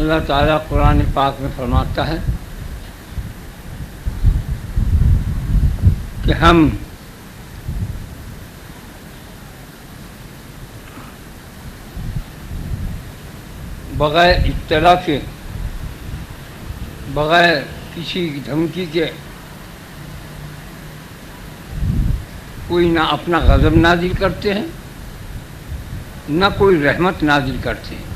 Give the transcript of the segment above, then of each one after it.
اللہ تعالیٰ قرآن پاک میں فرماتا ہے کہ ہم بغیر اطلاع کے، بغیر کسی دھمکی کے کوئی نہ اپنا غضب نازل کرتے ہیں نہ کوئی رحمت نازل کرتے ہیں۔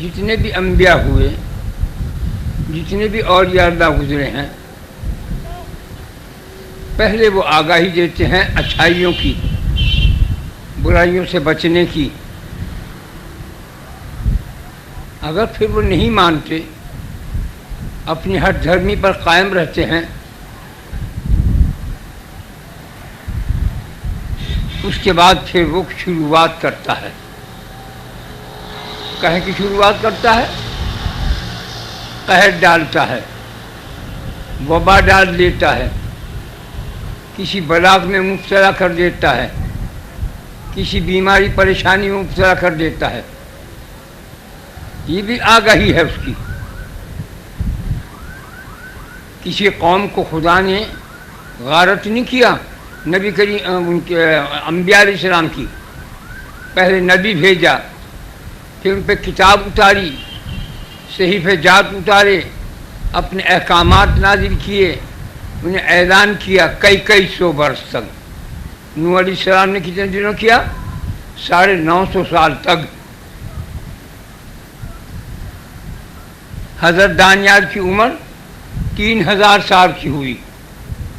جتنے بھی انبیاء ہوئے، جتنے بھی اولیاء اللہ گزرے ہیں، پہلے وہ آگاہی دیتے ہیں اچھائیوں کی، برائیوں سے بچنے کی۔ اگر پھر وہ نہیں مانتے، اپنی ہر دھرمی پر قائم رہتے ہیں، اس کے بعد پھر وہ شروعات کرتا ہے، قہر کی شروعات کرتا ہے، قہر ڈالتا ہے، وبا ڈال دیتا ہے، کسی بلا میں مبتلا کر دیتا ہے، کسی بیماری پریشانی میں مبتلا کر دیتا ہے۔ یہ بھی آگاہی ہے اس کی۔ کسی قوم کو خدا نے غارت نہیں کیا، نبی کریم ان کے انبیاء علیہ السلام کی، پہلے نبی بھیجا، پھر ان پہ کتاب اتاری، صحیفے جات اتارے، اپنے احکامات نازل کیے، انہیں اعلان کیا کئی سو برس تک۔ نوح علیہ السلام نے کتنے دنوں کیا؟ 950 سال تک۔ حضرت دانیال کی عمر 3000 سال کی ہوئی،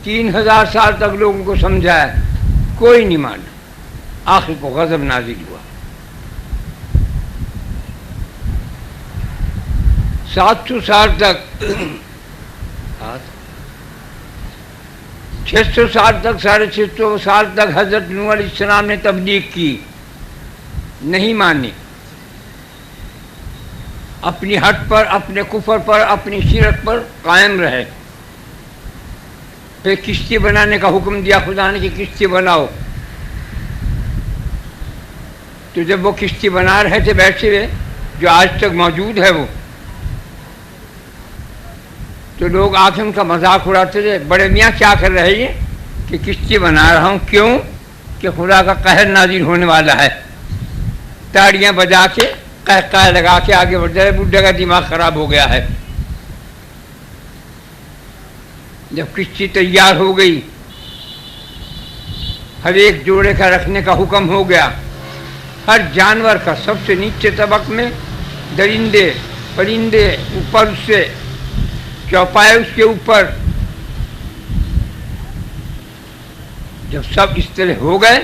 3000 سال تک لوگوں کو سمجھایا، کوئی نہیں مانا، آخر کو غضب نازل ہوا۔ 700 سال تک، 600 سال تک، 650 سال تک حضرت نوح علیہ السلام نے تبلیغ کی، نہیں مانی، اپنی حد پر، اپنے کفر پر، اپنی شرک پر قائم رہے۔ پھر کشتی بنانے کا حکم دیا خدا نے کہ کشتی بناؤ، تو جب وہ کشتی بنا رہے تھے بیٹھے ہوئے، جو آج تک موجود ہے وہ، تو لوگ آ کے ان کا مذاق اڑاتے تھے، بڑے میاں کیا کر رہے ہیں کہ کشتی بنا رہا ہوں، کیوں کہ خدا کا قہر نازل ہونے والا ہے۔ تاڑیاں بجا کے قہقہ لگا کے آگے بڑھ جائے، بڈھے کا دماغ خراب ہو گیا ہے۔ جب کشتی تیار ہو گئی، ہر ایک جوڑے کا رکھنے کا حکم ہو گیا، ہر جانور کا، سب سے نیچے طبق میں درندے پرندے، اوپر اس سے چوپائے اس کے اوپر، جب سب اس طرح ہو گئے،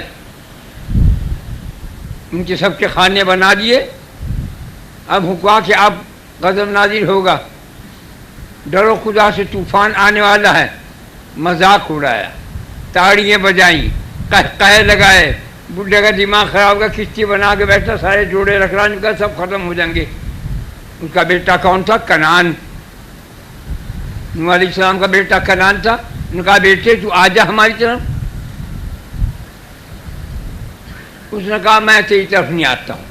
ان کے سب کے کھانے بنا دیے، اب حکم کہ اب غضب نازل ہوگا، ڈرو خدا سے، طوفان آنے والا ہے، مذاق اڑایا، تاڑیاں بجائیں، قہقہے لگائے، بڈھے کا دماغ خراب ہوگا، کشتی بنا کے بیٹھا، سارے جوڑے رکھ رہا، ان کا سب ختم ہو جائیں گے۔ اس کا بیٹا کون تھا؟ کنعان۔ نوح علیہ السلام کا بیٹا کنعان تھا۔ ان کا بیٹے تو آ جا ہماری طرف۔ اس نے کہا میں تیری طرف نہیں آتا ہوں۔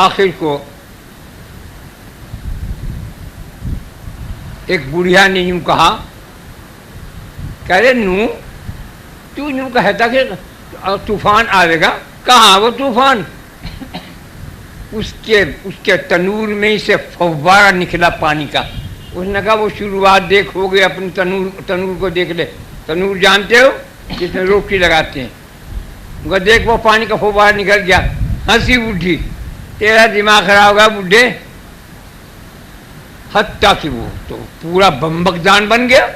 آخر کو ایک بڑھیا نے یوں کہا، کہہ رہے نوح تو یوں کہتا کہ طوفان آئے گا، کہاں وہ طوفان؟ اس کے تنور میں سے فوارہ نکلا پانی کا۔ اس نے کہا وہ شروعات دیکھ، ہو گئے، اپنے تنور کو دیکھ لے۔ تنور جانتے ہو جس میں روٹی لگاتے ہیں، ان کا دیکھ، وہ پانی کا فوارہ نکل گیا۔ ہنسی اٹھی، تیرا دماغ خراب ہوگا بڈھے، حتیٰ کہ وہ تو پورا بمبکدان بن گیا،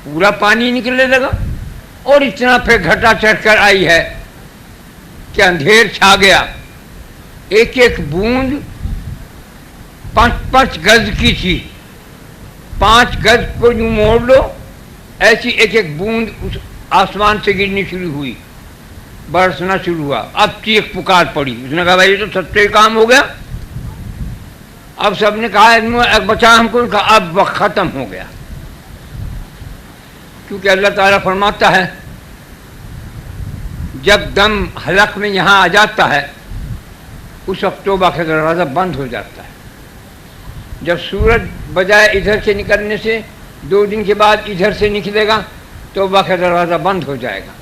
پورا پانی نکلنے لگا، اور اتنا پھر گھٹا چڑھ کر آئی ہے کہ اندھیر چھا گیا۔ ایک ایک بوند 5 گز کی تھی، 5 گز کو یوں موڑ لو، ایسی ایک ایک بوند اس آسمان سے گرنی شروع ہوئی، برسنا شروع ہوا۔ اب چیخ پکار پڑی، اس نے کہا بھائی یہ تو سچے کام ہو گیا۔ اب سب نے کہا بچا ہم کو، کہا اب وقت ختم ہو گیا، کیونکہ اللہ تعالیٰ فرماتا ہے جب دم حلق میں یہاں آ جاتا ہے اس وقت توبہ کا دروازہ بند ہو جاتا ہے. جب سورج بجائے ادھر سے نکلنے سے 2 دن کے بعد ادھر سے نکلے گا توبہ کا دروازہ بند ہو جائے گا.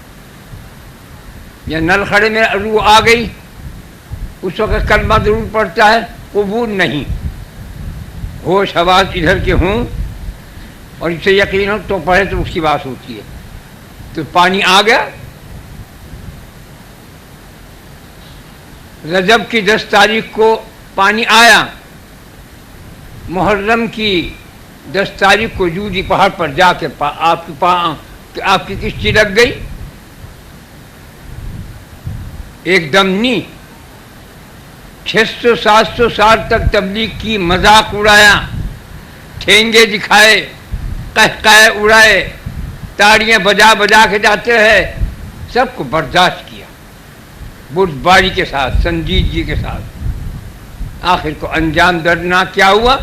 یا نل کھڑے میں روح آ گئی اس وقت کلمہ ضرور پڑتا ہے، قبول نہیں. ہوش حواس ادھر کے ہوں اور اسے یقین ہو تو پڑھے تو اس کی بات ہوتی ہے. تو پانی آ گیا. رجب کی 10 تاریخ کو پانی آیا. محرم کی 10 تاریخ کو جودی پہاڑ پر جا کے آپ کی کشتی لگ گئی. ایک دم نہیں، 600-700 سال تک تبلیغ کی، مذاق اڑایا، ٹھینگے دکھائے، قہقہے اڑائے، تاڑیاں بجا بجا کے جاتے ہیں، سب کو برداشت کیا بردباری کے ساتھ، سنجیدگی کے ساتھ. آخر کو انجام دردناک کیا ہوا؟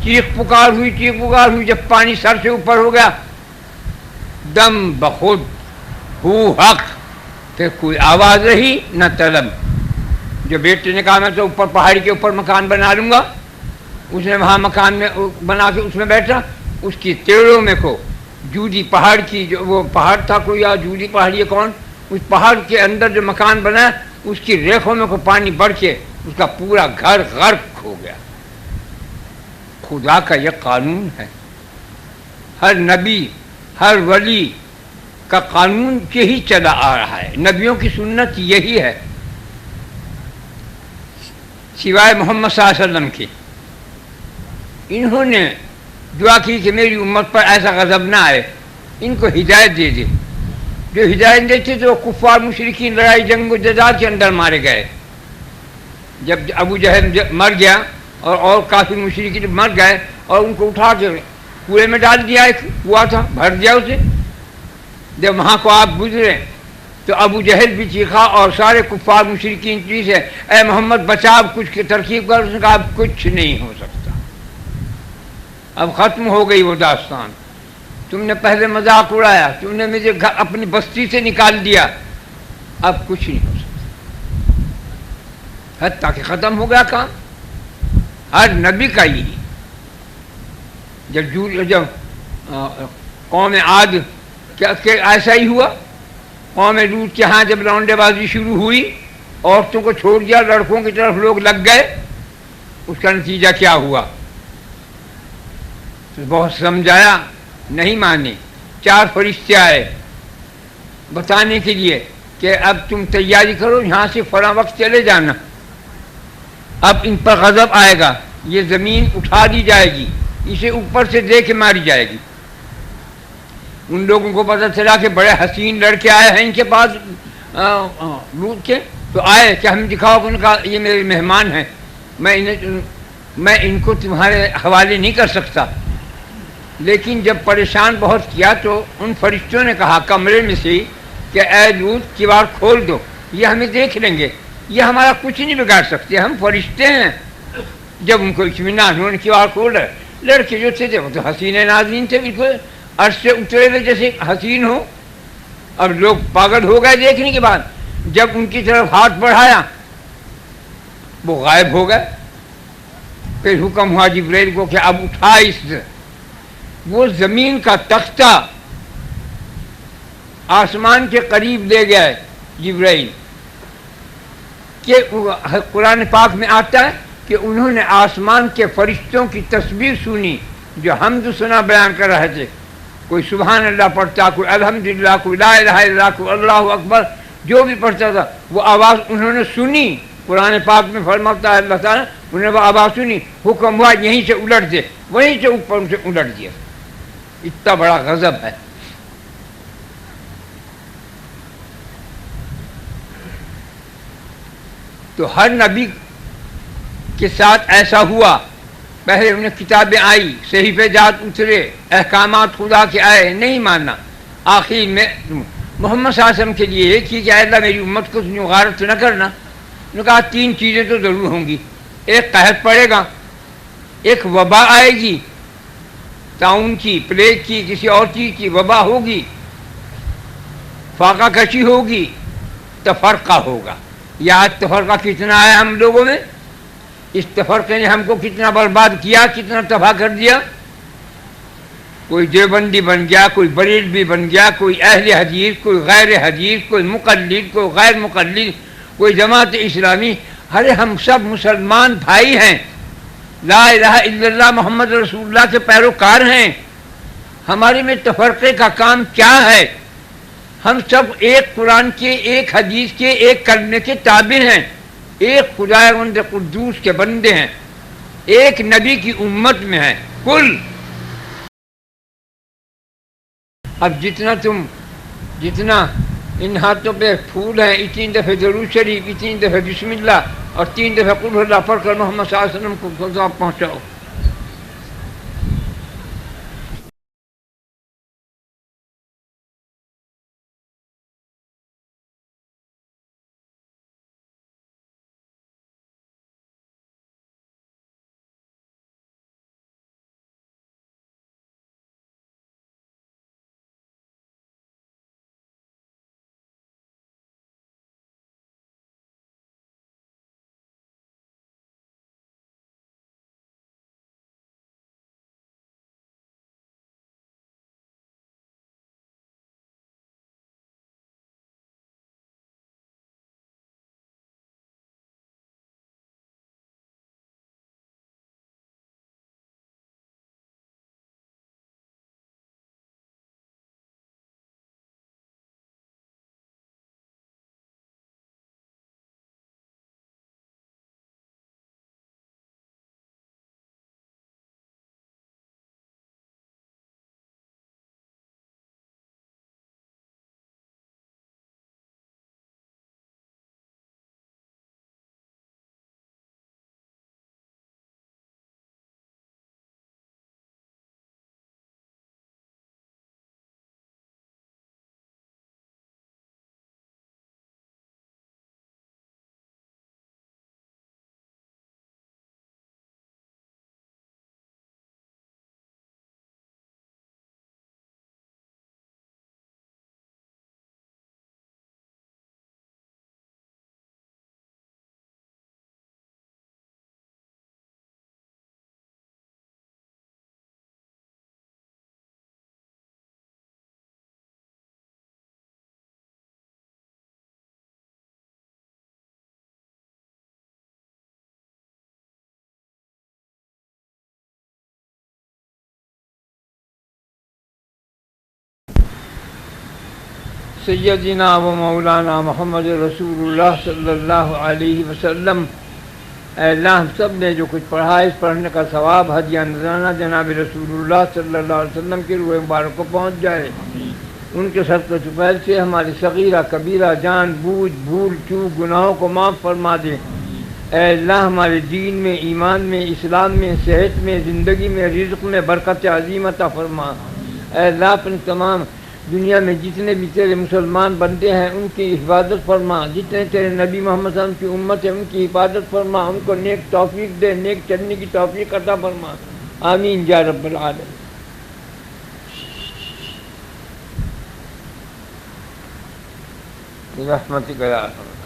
چیخ پکار ہوئی. جب پانی سر سے اوپر ہو گیا دم بخود ہو حق، پھر کوئی آواز رہی نہ طلب. جو بیٹے نے کہا میں تو اوپر پہاڑی کے اوپر مکان بنا لوں گا، اس نے وہاں مکان میں بنا کے اس میں بیٹھا. اس کی تیڑوں میں کو جودی پہاڑ کی، جو وہ پہاڑ تھا کوئی، یا جودی پہاڑی ہے کون، اس پہاڑ کے اندر جو مکان بنا اس کی ریخوں میں کو پانی بڑھ کے اس کا پورا گھر غرق ہو گیا. خدا کا یہ قانون ہے. ہر نبی ہر ولی کا قانون یہی چلا آ رہا ہے. نبیوں کی سنت یہی ہے سوائے محمد صلی اللہ علیہ وسلم کی. انہوں نے دعا کی کہ میری امت پر ایسا غضب نہ آئے، ان کو ہدایت دے دے. جو ہدایت دیتے تھے وہ کفار مشرکین لڑائی جنگ و جدال کے اندر مارے گئے. جب ابو جہل مر گیا اور کافی مشرکین مر گئے اور ان کو اٹھا کے کنویں میں ڈال دیا، ایک کنواں تھا بھر دیا اسے. جب وہاں کو آپ گزرے تو ابو جہل بھی چیخا اور سارے کفار مشرکین چیز ہے اے محمد بچا، اب کچھ کی ترکیب کر. اس نے کہا اب کچھ نہیں ہو سکتا، اب ختم ہو گئی وہ داستان. تم نے پہلے مذاق اڑایا، تم نے مجھے اپنی بستی سے نکال دیا، اب کچھ نہیں ہو سکتا. حتیٰ کہ ختم ہو گیا کام. ہر نبی کا یہی. جب قوم عاد ایسا ہی ہوا. قوم لوط کے ہاں جب لونڈے بازی شروع ہوئی، عورتوں کو چھوڑ دیا، لڑکوں کی طرف لوگ لگ گئے. اس کا نتیجہ کیا ہوا؟ بہت سمجھایا، نہیں مانے. 4 فرشتے آئے بتانے کے لیے کہ اب تم تیاری کرو، یہاں سے فلاں وقت چلے جانا، اب ان پر غضب آئے گا، یہ زمین اٹھا دی جائے گی، اسے اوپر سے دے کے ماری جائے گی. ان لوگوں کو پتہ چلا کہ بڑے حسین لڑکے آئے ہیں ان کے پاس لوط کے، تو آئے کہ ہم دکھاؤ. ان کا یہ میرے مہمان ہیں، میں ان کو تمہارے حوالے نہیں کر سکتا. لیکن جب پریشان بہت کیا تو ان فرشتوں نے کہا کمرے میں سے کہ اے لوط کیوار کھول دو، یہ ہمیں دیکھ لیں گے، یہ ہمارا کچھ نہیں بگاڑ سکتے، ہم فرشتے ہیں. جب ان کو اطمینان انہوں نے کیوار کھول رہے. لڑکے جو تھے وہ تو حسین ناظرین تھے، بالکل عرش سے اترے ہوئے جیسے حسین ہو. اب لوگ پاگل ہو گئے دیکھنے کے بعد. جب ان کی طرف ہاتھ بڑھایا وہ غائب ہو گئے. پھر حکم ہوا جبرائیل کو کہ اب اٹھا اس سے. وہ زمین کا تختہ آسمان کے قریب لے گیا ہے جبرائیل. کہ قرآن پاک میں آتا ہے کہ انہوں نے آسمان کے فرشتوں کی تسبیح سنی جو حمد سنا بیان کر رہے تھے. کوئی سبحان اللہ پڑھتا، کوئی الحمدللہ، کوئی لا الہ الا اللہ، کوئی اللہ اکبر، جو بھی پڑھتا تھا وہ آواز انہوں نے سنی. قرآن پاک میں فرماتا ہے اللہ تعالیٰ انہوں نے وہ آواز سنی، حکم ہوا یہیں سے الٹ دے، وہیں سے اوپر ان سے الٹ دیا. اتنا بڑا غضب ہے. تو ہر نبی کے ساتھ ایسا ہوا. پہلے انہیں کتابیں آئی، صحیفے جات اترے، احکامات خدا کے آئے، نہیں ماننا. آخر میں محمد صلی اللہ علیہ وسلم کے لیے یہ تھی کہ اے اللہ میری امت کو تم غارت نہ کرنا. انہوں نے کہا 3 چیزیں تو ضرور ہوں گی. ایک قحط پڑے گا، ایک وبا آئے گی، طاعون کی، پلیگ کی، کسی اور چیز کی وبا ہوگی، فاقہ کشی ہوگی، تفرقہ ہوگا. یا تفرقہ کتنا ہے ہم لوگوں میں؟ اس تفرقے نے ہم کو کتنا برباد کیا، کتنا تباہ کر دیا. کوئی دیوبندی بن گیا، کوئی بریلوی بن گیا، کوئی اہل حدیث، کوئی غیر حدیث، کوئی مقلد، کوئی غیر مقلد، کوئی جماعت اسلامی. ارے ہم سب مسلمان بھائی ہیں، لا الہ الا اللہ محمد رسول اللہ کے پیروکار ہیں. ہمارے میں تفرقے کا کام کیا ہے؟ ہم سب ایک قرآن کے، ایک حدیث کے، ایک کلمے کے تابع ہیں، ایک خداوند قدوس کے بندے ہیں، ایک نبی کی امت میں ہیں کل. اب جتنا ان ہاتھوں پہ پھول ہیں، اتنی دفعہ درود شریف، اتنی دفعہ بسم اللہ اور 3 دفعہ قل اللہ پڑھ کر محمد صلی اللہ علیہ وسلم کو خطاب پہنچاؤ. سیدنا و مولانا محمد رسول اللہ صلی اللہ علیہ وسلم. اے اللہ ہم سب نے جو کچھ پڑھا ہے اس پڑھنے کا ثواب ہدیہ نذرانہ جناب رسول اللہ صلی اللہ علیہ وسلم کی روح مبارک کو پہنچ جائے. ان کے صدقہ فیض سے ہماری صغیرہ کبیرہ جان بوجھ بھول چوک گناہوں کو معاف فرما دے. اے اللہ ہمارے دین میں، ایمان میں، اسلام میں، صحت میں، زندگی میں، رزق میں برکت عظیم عطا فرما. اے اللہ اپنے تمام دنیا میں جتنے بھی تیرے مسلمان بندے ہیں ان کی حفاظت فرما. جتنے تیرے نبی محمد صلی اللہ علیہ وسلم کی امت ہے ان کی حفاظت فرما. ان کو نیک توفیق دے، نیک چلنے کی توفیق عطا فرما. آمین یا رب العالمین. برحمتک یا ارحم